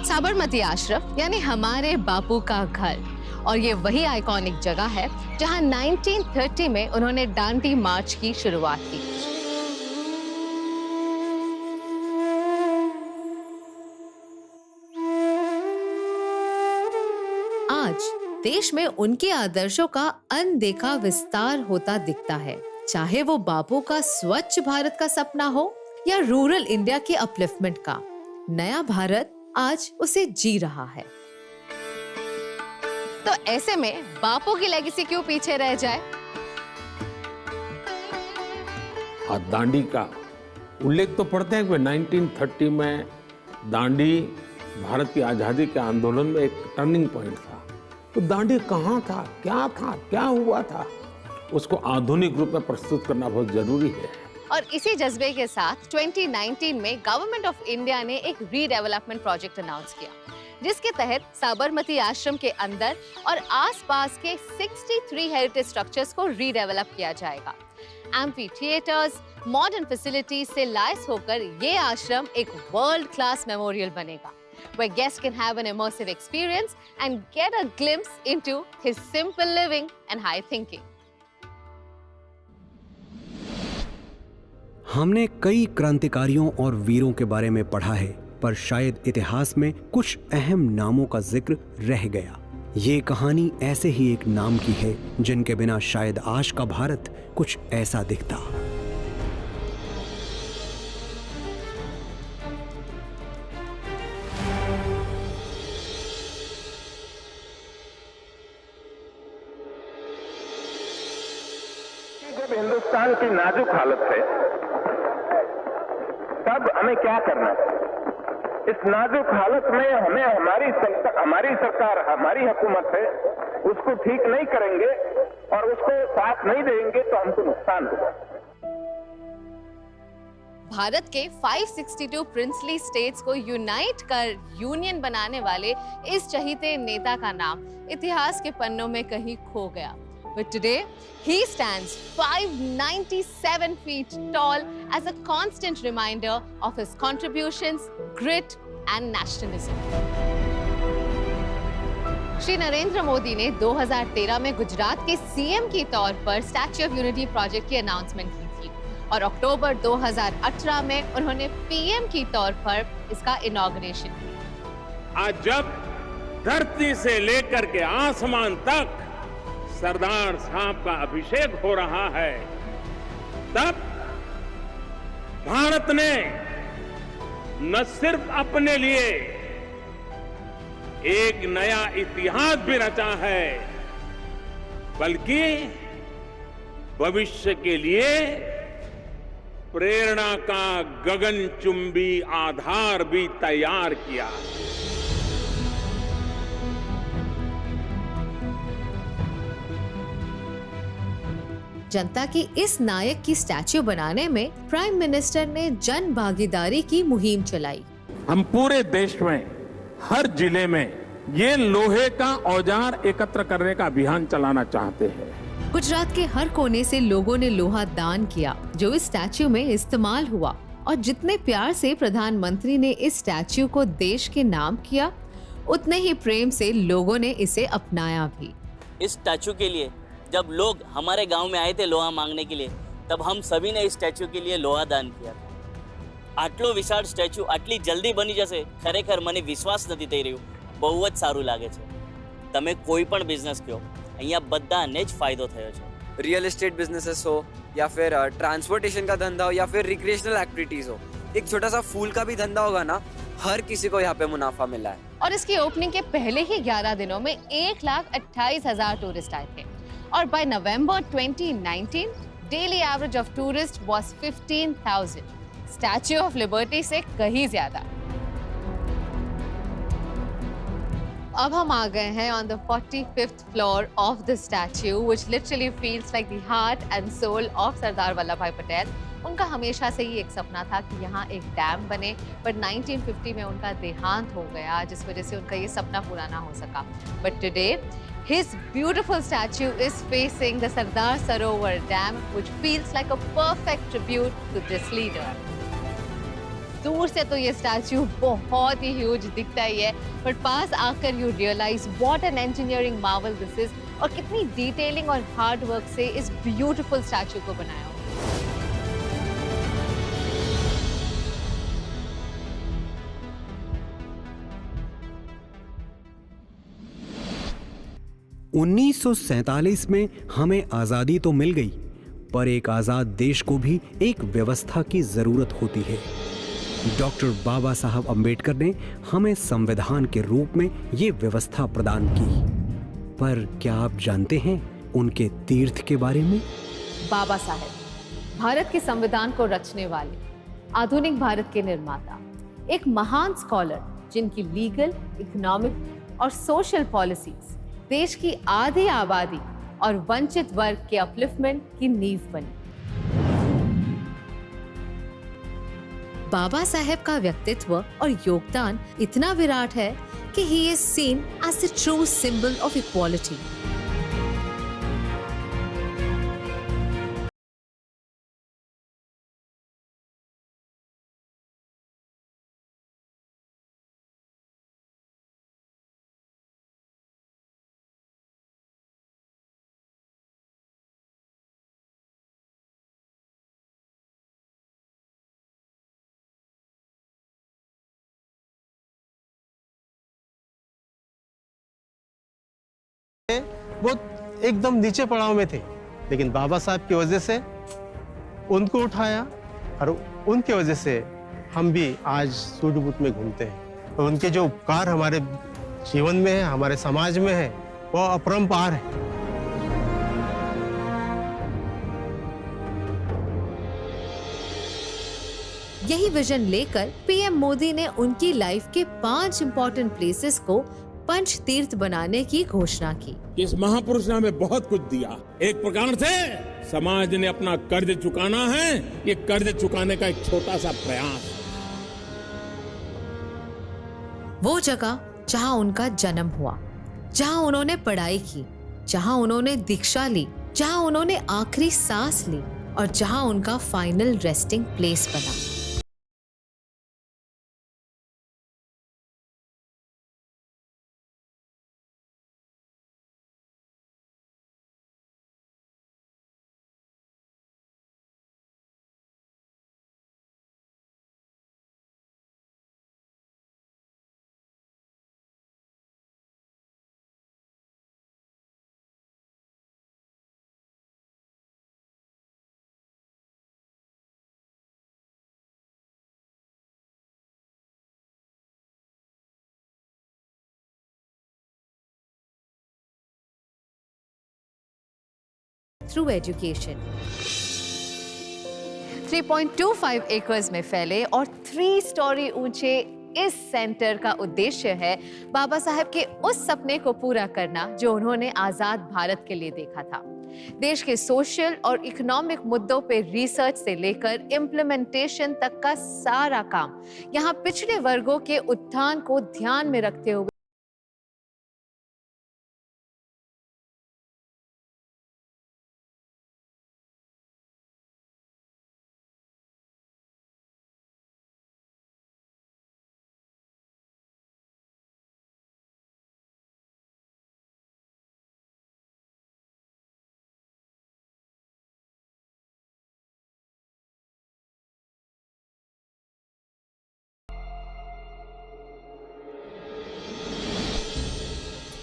साबरमती आश्रम यानी हमारे बापू का घर। और ये वही आइकॉनिक जगह है जहां 1930 में उन्होंने दांडी मार्च की शुरुआत की। आज देश में उनके आदर्शों का अनदेखा विस्तार होता दिखता है, चाहे वो बापू का स्वच्छ भारत का सपना हो या रूरल इंडिया के अपलिफ्टमेंट का। नया भारत आज उसे जी रहा है। तो ऐसे में बापू की लेगेसी क्यों पीछे रह जाए? दांडी का उल्लेख तो पढ़ते हैं कि 1930 में दांडी भारत की आजादी के आंदोलन में एक टर्निंग पॉइंट था। तो दांडी कहाँ था, क्या हुआ था, उसको आधुनिक रूप में प्रस्तुत करना बहुत जरूरी है। और इसी जज्बे के साथ 2019 में गवर्नमेंट ऑफ इंडिया ने एक रीडेवलपमेंट प्रोजेक्ट अनाउंस किया, जिसके तहत साबरमती आश्रम के अंदर और आसपास के 63 हेरिटेज स्ट्रक्चर्स को रीडेवलप किया जाएगा। एम्फी थिएटर्स, मॉडर्न फैसिलिटीज से लैस होकर ये आश्रम एक वर्ल्ड क्लास मेमोरियल बनेगा, where guests can have an immersive experience and get a glimpse into his simple living and high thinking. हमने कई क्रांतिकारियों और वीरों के बारे में पढ़ा है, पर शायद इतिहास में कुछ अहम नामों का जिक्र रह गया। ये कहानी ऐसे ही एक नाम की है जिनके बिना शायद आज का भारत कुछ ऐसा दिखता। जब हिंदुस्तान की नाजुक हालत है तब हमें क्या करना है? इस नाजुक हालत में हमें हमारी सरकार, हमारी हुकूमत है, उसको ठीक नहीं करेंगे और उसको साथ नहीं देंगे तो हमको नुकसान होगा। भारत के 562 प्रिंसली स्टेट्स को यूनाइट कर यूनियन बनाने वाले इस चहीते नेता का नाम इतिहास के पन्नों में कहीं खो गया। But today, he stands 597 feet tall as a constant reminder of his contributions, grit and nationalism. Shri Narendra Modi ने 2013 में गुजरात के सीएम के तौर पर स्टैच्यू ऑफ यूनिटी प्रोजेक्ट की अनाउंसमेंट की थी और अक्टूबर 2018 में उन्होंने पीएम के तौर पर इसका इनॉग्रेशन किया। आज जब धरती से लेकर के आसमान तक सरदार साहब का अभिषेक हो रहा है, तब भारत ने न सिर्फ अपने लिए एक नया इतिहास भी रचा है, बल्कि भविष्य के लिए प्रेरणा का गगनचुंबी आधार भी तैयार किया। जनता की इस नायक की स्टैच्यू बनाने में प्राइम मिनिस्टर ने जन भागीदारी की मुहिम चलाई। हम पूरे देश में हर जिले में ये लोहे का औजार एकत्र करने का अभियान चलाना चाहते हैं। गुजरात के हर कोने से लोगों ने लोहा दान किया जो इस स्टैच्यू में इस्तेमाल हुआ और जितने प्यार से प्रधानमंत्री ने इस स्टैच्यू को देश के नाम किया, उतने ही प्रेम से लोगों ने इसे अपनाया भी। इस स्टैच्यू के लिए जब लोग हमारे गांव में आए थे लोहा मांगने के लिए, तब हम सभी ने इस स्टैच्यू के लिए लोहा दान किया था। આટલો વિશાળ સ્ટેચ્યુ આટલી જલ્દી બની જશે, ખરેખર મને વિશ્વાસ નથી થઈ રહ્યો। બહુ જ સારું લાગે છે। તમે કોઈ પણ બિઝનેસ કહો, અહીંયા બધાને જ ફાયદો થયો છે। रियल एस्टेट बिजनेसेस हो या फिर ट्रांसपोर्टेशन का धंधा हो या फिर रिक्रिएशनल एक्टिविटीज हो, एक छोटा सा फूल का भी धंधा होगा ना, हर किसी को यहाँ पे मुनाफा मिला है। और इसकी ओपनिंग के पहले ही 11 दिनों में 1,28,000 टूरिस्ट आए थे और by November 2019 daily average of tourist was 15,000, Statue of Liberty से कहीं ज्यादा। अब हम आ गए हैं on the 45th floor of the statue, which literally feels like the heart and soul of Sardar Vallabh भाई पटेल। उनका हमेशा से ही एक सपना था कि यहाँ एक डैम बने, पर 1950 में उनका देहांत हो गया, जिस वजह से उनका ये सपना पूरा ना हो सका। But today, his beautiful statue is facing the Sardar Sarovar Dam, which feels like a perfect tribute to this leader. दूर से तो ये स्टैच्यू बहुत ही ह्यूज दिखता ही है, बट पास आकर you realise what an engineering marvel this is, और कितनी डिटेलिंग और हार्ड वर्क से इस ब्यूटीफुल स्टैच्यू को बनाया हो। उन्नीस में हमें आजादी तो मिल गई, पर एक आजाद देश को भी एक व्यवस्था की जरूरत होती है। डॉक्टर बाबा साहब अंबेडकर ने हमें संविधान के रूप में ये व्यवस्था प्रदान की, पर क्या आप जानते हैं उनके तीर्थ के बारे में? बाबा साहेब भारत के संविधान को रचने वाले, आधुनिक भारत के निर्माता, एक महान स्कॉलर जिनकी लीगल, इकोनॉमिक और सोशल पॉलिसीज देश की आधी आबादी और वंचित वर्ग के अपलिफ्टमेंट की नींव बनी। बाबा साहेब का व्यक्तित्व और योगदान इतना विराट है कि he is seen as the true symbol of equality. वो एकदम नीचे पड़ाव में थे, लेकिन बाबा साहब की वजह से उनको उठाया और उनकी वजह से हम भी आज सूर्यबूत में घूमते हैं। तो उनके जो उपकार हमारे जीवन में है, हमारे समाज में है, वो अपरंपार है। यही विजन लेकर पीएम मोदी ने उनकी लाइफ के 5 इंपॉर्टेंट प्लेसेस को पंच तीर्थ बनाने की घोषणा की। इस महापुरुष ने हमें बहुत कुछ दिया। एक प्रकार से समाज ने अपना कर्ज चुकाना है, ये कर्ज चुकाने का एक छोटा सा प्रयास। वो जगह जहां उनका जन्म हुआ, जहां उन्होंने पढ़ाई की, जहां उन्होंने दीक्षा ली, जहां उन्होंने आखिरी सांस ली और जहां उनका फाइनल रेस्टिंग प्लेस बना। Through education. 3.25 एकर्स में फैले और 3 स्टोरी ऊंचे इस सेंटर का उद्देश्य है बाबा साहब के उस सपने को पूरा करना जो उन्होंने आजाद भारत के लिए देखा था। देश के सोशल और इकोनॉमिक मुद्दों पे रिसर्च से लेकर इम्प्लीमेंटेशन तक का सारा काम यहाँ पिछड़े वर्गों के उत्थान को ध्यान में रखते हुए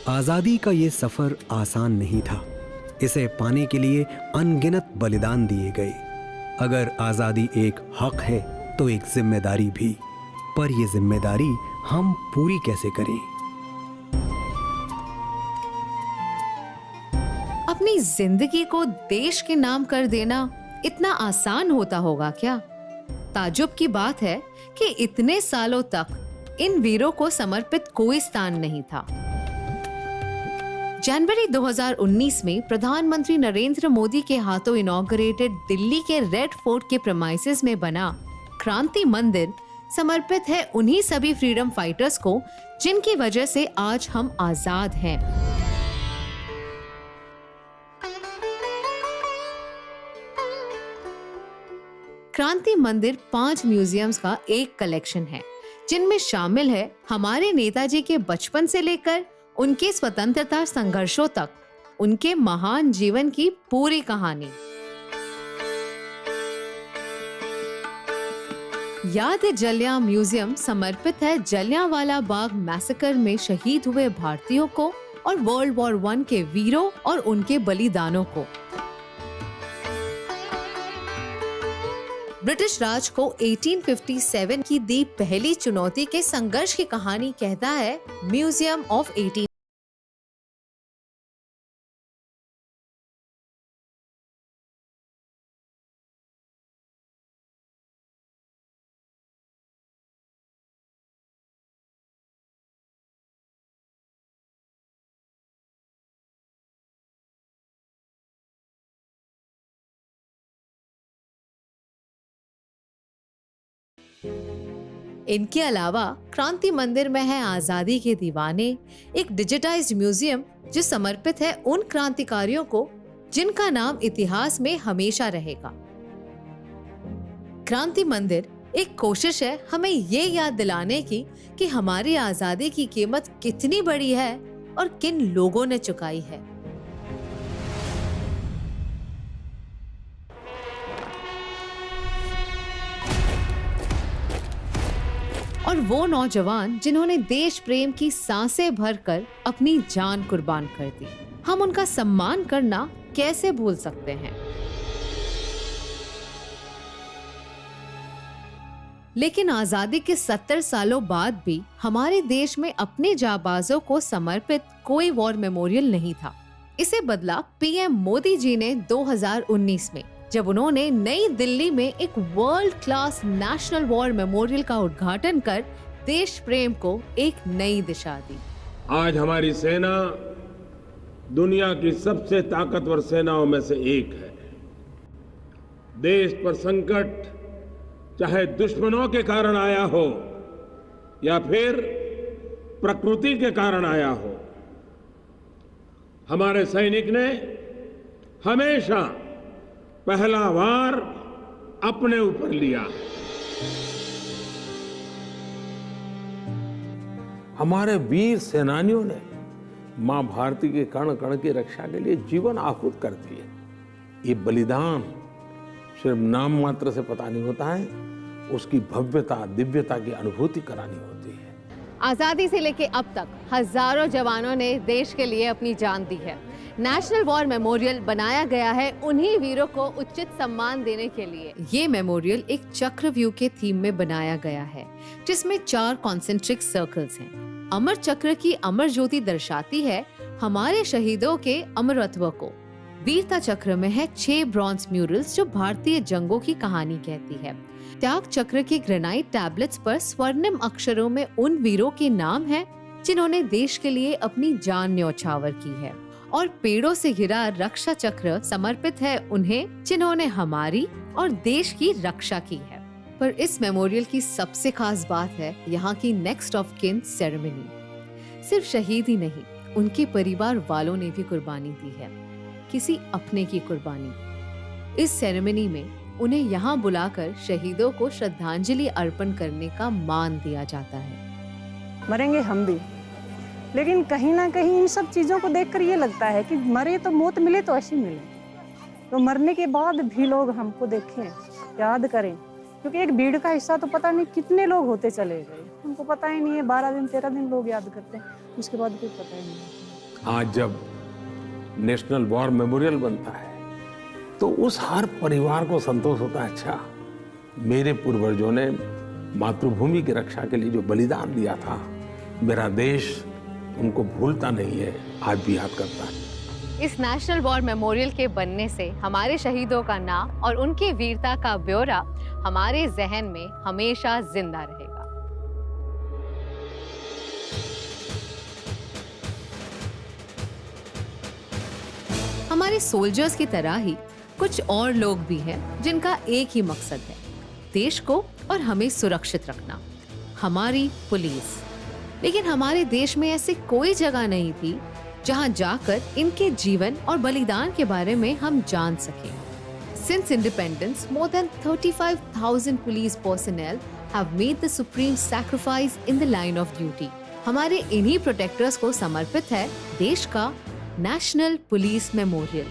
आजादी का ये सफर आसान नहीं था। इसे पाने के लिए अनगिनत बलिदान दिए गए। अगर आजादी एक हक है तो एक जिम्मेदारी भी, पर ये जिम्मेदारी हम पूरी कैसे करें? अपनी जिंदगी को देश के नाम कर देना इतना आसान होता होगा क्या? ताज्जुब की बात है कि इतने सालों तक इन वीरों को समर्पित कोई स्थान नहीं था। जनवरी 2019 में प्रधानमंत्री नरेंद्र मोदी के हाथों इनॉग्रेटेड दिल्ली के रेड फोर्ट के प्रेमाइसेस में बना क्रांति मंदिर समर्पित है उन्हीं सभी फ्रीडम फाइटर्स को जिनकी वजह से आज हम आजाद हैं। क्रांति मंदिर 5 म्यूजियम्स का एक कलेक्शन है जिनमें शामिल है हमारे नेताजी के बचपन से लेकर उनके स्वतंत्रता संघर्षों तक उनके महान जीवन की पूरी कहानी। याद जलियां म्यूजियम समर्पित है जलियांवाला बाग मैसेकर में शहीद हुए भारतीयों को और वर्ल्ड वॉर 1 के वीरों और उनके बलिदानों को। ब्रिटिश राज को 1857 की दी पहली चुनौती के संघर्ष की कहानी कहता है म्यूजियम ऑफ 18। इनके अलावा क्रांति मंदिर में है आजादी के दीवाने, एक डिजिटाइज्ड म्यूजियम जो समर्पित है उन क्रांतिकारियों को जिनका नाम इतिहास में हमेशा रहेगा। क्रांति मंदिर एक कोशिश है हमें ये याद दिलाने की कि हमारी आजादी की कीमत कितनी बड़ी है और किन लोगों ने चुकाई है। और वो नौजवान जिन्होंने देश प्रेम की सांसें भरकर अपनी जान कुर्बान कर दी, हम उनका सम्मान करना कैसे भूल सकते हैं। लेकिन आजादी के 70 सालों बाद भी हमारे देश में अपने जाबाजों को समर्पित कोई वॉर मेमोरियल नहीं था। इसे बदला पीएम मोदी जी ने 2019 में, जब उन्होंने नई दिल्ली में एक world class national war memorial का उद्घाटन कर देश प्रेम को एक नई दिशा दी। आज हमारी सेना दुनिया की सबसे ताकतवर सेनाओं में से एक है। देश पर संकट चाहे दुश्मनों के कारण आया हो या फिर प्रकृति के कारण आया हो, हमारे सैनिक ने हमेशा पहला वार अपने ऊपर लिया। हमारे वीर सेनानियों ने मां भारती के कण कण की रक्षा के लिए जीवन आहुत कर दिए। ये बलिदान सिर्फ नाम मात्र से पता नहीं होता है, उसकी भव्यता दिव्यता की अनुभूति करानी होती है। आजादी से लेके अब तक हजारों जवानों ने देश के लिए अपनी जान दी है। नेशनल वॉर मेमोरियल बनाया गया है उन्हीं वीरों को उचित सम्मान देने के लिए। ये मेमोरियल एक चक्रव्यूह के थीम में बनाया गया है जिसमें 4 कॉन्सेंट्रिक सर्कल्स हैं। अमर चक्र की अमर ज्योति दर्शाती है हमारे शहीदों के अमरत्व को। वीरता चक्र में है 6 ब्रॉन्ज म्यूरल्स जो भारतीय जंगों की कहानी कहती है। त्याग चक्र के ग्रेनाइट टैबलेट्स पर स्वर्णिम अक्षरों में उन वीरों के नाम हैं जिन्होंने देश के लिए अपनी जान न्यौछावर की है। और पेड़ों से घिरा रक्षा चक्र समर्पित है उन्हें जिन्होंने हमारी और देश की रक्षा की है। पर इस मेमोरियल की सबसे खास बात है यहाँ की नेक्स्ट ऑफ किन सेरेमनी। सिर्फ शहीद ही नहीं, उनके परिवार वालों ने भी कुर्बानी दी है, किसी अपने की कुर्बानी। इस सेरेमनी में उन्हें यहाँ बुलाकर शहीदों को श्रद्धांजलि अर्पण करने का मान दिया जाता है। मरेंगे हम भी, लेकिन कहीं ना कहीं इन सब चीज़ों को देखकर ये लगता है कि मरे तो मौत मिले तो ऐसी मिले, तो मरने के बाद भी लोग हमको देखें, याद करें, क्योंकि एक भीड़ का हिस्सा तो पता नहीं कितने लोग होते चले गए, हमको पता ही नहीं है। 12 दिन 13 दिन लोग याद करते हैं, उसके बाद कुछ पता ही नहीं। आज जब नेशनल वॉर मेमोरियल बनता है तो उस हर परिवार को संतोष होता है, अच्छा मेरे पूर्वजों ने मातृभूमि की रक्षा के लिए जो बलिदान दिया था, मेरा देश उनको भूलता नहीं है, आज भी याद करता है। इस नेशनल वॉर मेमोरियल के बनने से हमारे शहीदों का नाम और उनकी वीरता का ब्यौरा हमारे जहन में हमेशा जिंदा रहेगा। हमारे सोल्जर्स की तरह ही कुछ और लोग भी हैं जिनका एक ही मकसद है, देश को और हमें सुरक्षित रखना, हमारी पुलिस। लेकिन हमारे देश में ऐसी कोई जगह नहीं थी जहां जाकर इनके जीवन और बलिदान के बारे में हम जान सकें। Since independence, more than 35,000 police personnel have made the supreme sacrifice in the line of duty. हमारे इन्हीं प्रोटेक्टर्स को समर्पित है देश का नेशनल पुलिस मेमोरियल।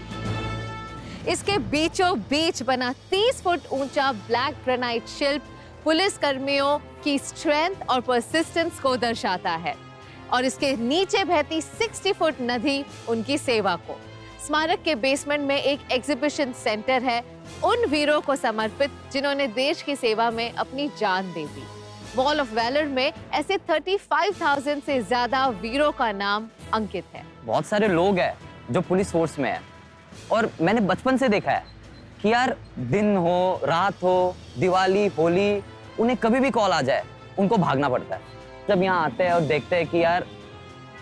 इसके बीचों बीच बना 30 फुट ऊंचा ब्लैक ग्रेनाइट शिल्प पुलिस कर्मियों की स्ट्रेंथ और परसिस्टेंस को दर्शाता है और इसके नीचे बहती 60 फुट नदी उनकी सेवा को। स्मारक के बेसमेंट में एक एग्जीबिशन सेंटर है उन वीरों को समर्पित जिन्होंने देश की सेवा में अपनी जान दे दी। वॉल ऑफ वैलर में ऐसे 35,000 से ज्यादा वीरों का नाम अंकित है। बहुत सारे लोग हैं जो पुलिस फोर्स में है और मैंने बचपन से देखा है कि यार दिन हो, रात हो, दिवाली, होली, उन्हें कभी भी कॉल आ जाए उनको भागना पड़ता है। जब यहाँ आते हैं और देखते हैं कि यार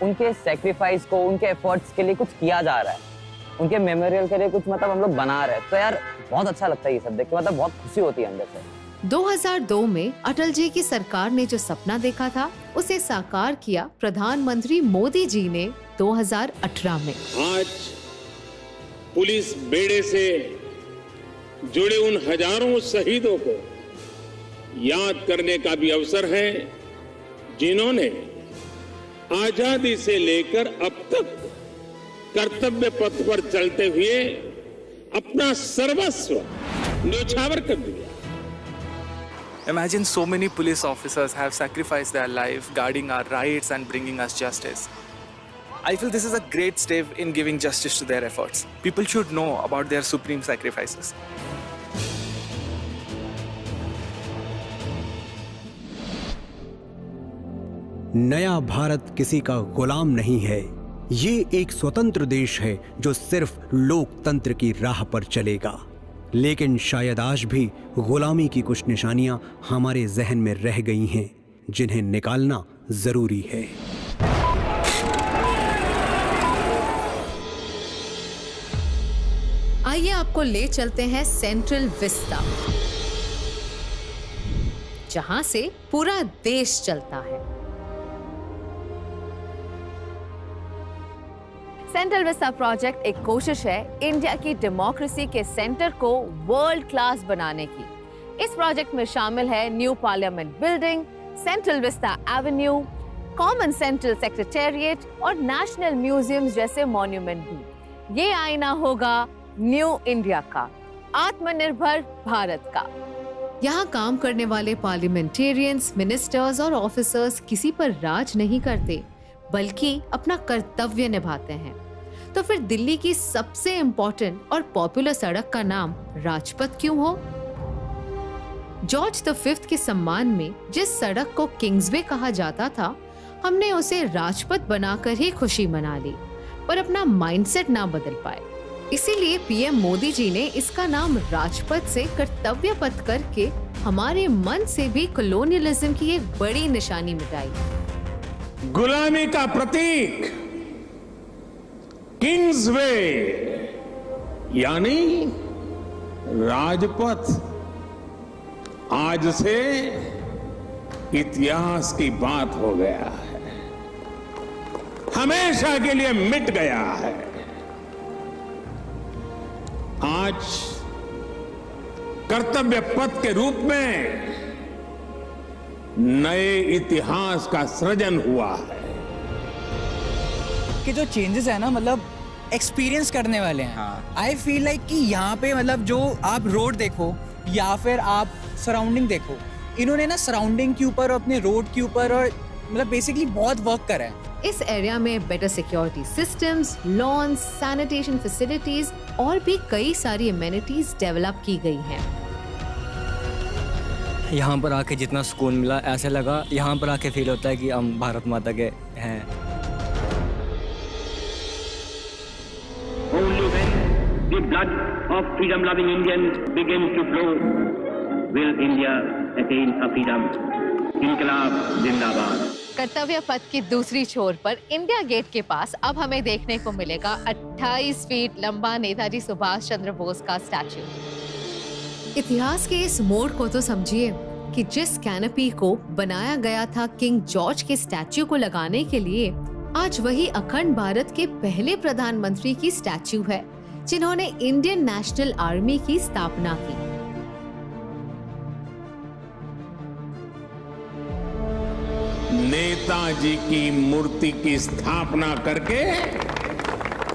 उनके सेक्रीफाइस को, उनके एफर्ट्स के लिए कुछ किया जा रहा है, उनके मेमोरियल के लिए कुछ मतलब हम लोग बना रहे हैं, तो यार बहुत अच्छा लगता है ये सब देख के, मतलब बहुत खुशी होती है अंदर से। 2002 में अटल जी की सरकार ने जो सपना देखा था उसे साकार किया प्रधानमंत्री मोदी जी ने 2018 में। आज पुलिस बेड़े से जुड़े उन हजारों शहीदों को याद करने का भी अवसर है जिन्होंने आजादी से लेकर अब तक कर्तव्य पथ पर चलते हुए अपना सर्वस्व न्योछावर कर दिया। Imagine so many police officers have sacrificed their life guarding our rights and bringing us justice. I feel this is a great step in giving justice to their efforts. People should know about their supreme sacrifices. नया भारत किसी का गुलाम नहीं है, ये एक स्वतंत्र देश है जो सिर्फ लोकतंत्र की राह पर चलेगा। लेकिन शायद आज भी गुलामी की कुछ निशानियां हमारे जहन में रह गई हैं, जिन्हें निकालना जरूरी है। आइए आपको ले चलते हैं सेंट्रल विस्टा, जहां से पूरा देश चलता है। सेंट्रल विस्टा प्रोजेक्ट एक कोशिश है इंडिया की डेमोक्रेसी के सेंटर को वर्ल्ड क्लास बनाने की। इस प्रोजेक्ट में शामिल है new parliament building, central Vista Avenue, common central secretariat और नेशनल म्यूजियम जैसे मॉन्यूमेंट भी। ये आईना होगा न्यू इंडिया का, आत्मनिर्भर भारत का। यहाँ काम करने वाले पार्लियामेंटेरियंस, मिनिस्टर्स और ऑफिसर्स किसी पर राज नहीं करते बल्कि अपना कर्तव्य निभाते हैं। तो फिर दिल्ली की सबसे इम्पोर्टेंट और पॉपुलर सड़क का नाम राजपथ क्यों हो? जॉर्ज V के सम्मान में जिस सड़क को किंग्सवे कहा जाता था, हमने उसे राजपथ बनाकर ही खुशी मना ली, पर अपना माइंडसेट ना बदल पाए। इसीलिए पीएम मोदी जी ने इसका नाम राजपथ से कर्तव्य पथ करके हमारे मन से भी कॉलोनियलिज्म की एक बड़ी निशानी मिटाई। गुलामी का प्रतीक किंग्सवे यानी राजपथ आज से इतिहास की बात हो गया है, हमेशा के लिए मिट गया है। आज कर्तव्य पथ के रूप में नए इतिहास का सृजन हुआ है कि जो चेंजेस है ना, मतलब एक्सपीरियंस करने वाले हैं। आई फील लाइक कि यहाँ पे मतलब जो आप रोड देखो या फिर आप सराउंडिंग देखो, इन्होंने ना सराउंडिंग के ऊपर, अपने रोड के ऊपर और मतलब बेसिकली बहुत वर्क करा है। इस एरिया में better security systems, lawns, sanitation facilities और भी कई सारी एमेनिटीज डेवलप की गई हैं। यहाँ पर आके जितना सुकून मिला, ऐसे लगा यहाँ पर आके फील होता है कि हम भारत माता के हैं। Only when the blood of freedom-loving Indians begins to flow will India attain a freedom. Inqilab Zindabad. कर्तव्य पथ की दूसरी छोर पर इंडिया गेट के पास अब हमें देखने को मिलेगा 28 फीट लंबा नेताजी सुभाष चंद्र बोस का स्टैचू। इतिहास के इस मोड़ को तो समझिए कि जिस कैनपी को बनाया गया था किंग जॉर्ज के स्टैचू को लगाने के लिए, आज वही अखंड भारत के पहले प्रधानमंत्री की स्टैचू है जिन्होंने इंडियन नेशनल आर्मी की स्थापना की। नेताजी की मूर्ति की स्थापना करके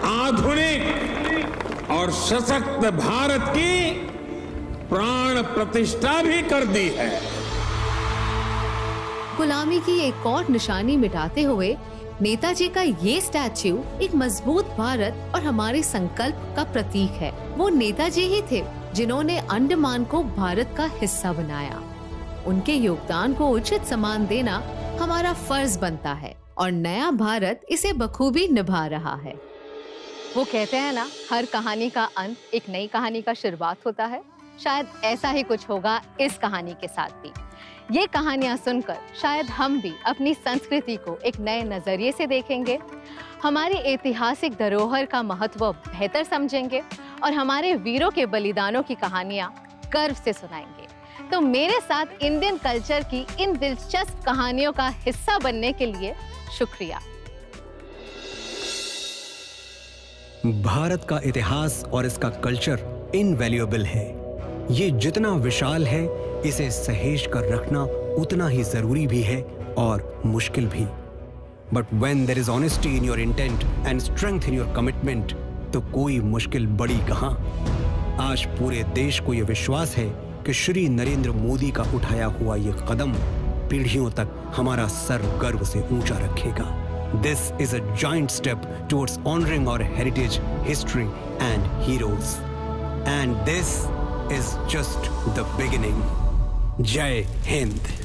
आधुनिक और सशक्त भारत की प्राण प्रतिष्ठा भी कर दी है। गुलामी की एक और निशानी मिटाते हुए नेताजी का ये स्टैच्यू एक मजबूत भारत और हमारे संकल्प का प्रतीक है। वो नेताजी ही थे जिन्होंने अंडमान को भारत का हिस्सा बनाया। उनके योगदान को उचित सम्मान देना हमारा फर्ज बनता है और नया भारत इसे बखूबी निभा रहा है। वो कहते हैं ना, हर कहानी का अंत एक नई कहानी का शुरुआत होता है। शायद ऐसा ही कुछ होगा इस कहानी के साथ भी। ये कहानियां सुनकर शायद हम भी अपनी संस्कृति को एक नए नजरिए से देखेंगे, हमारी ऐतिहासिक धरोहर का महत्व बेहतर समझेंगे और हमारे वीरों के बलिदानों की कहानियां गर्व से सुनाएंगे। तो मेरे साथ इंडियन कल्चर की इन दिलचस्प कहानियों का हिस्सा बनने के लिए शुक्रिया। भारत का इतिहास और इसका कल्चर इनवैल्यूएबल है। ये जितना विशाल है, इसे सहेज कर रखना उतना ही जरूरी भी है और मुश्किल भी। But when there is honesty in your intent and strength in your commitment, तो कोई मुश्किल बड़ी कहां। आज पूरे देश को यह विश्वास है कि श्री नरेंद्र मोदी का उठाया हुआ ये कदम पीढ़ियों तक हमारा सर गर्व से ऊंचा रखेगा। This is a giant step towards honoring our heritage, history and heroes. And this is just the beginning. Jai Hind.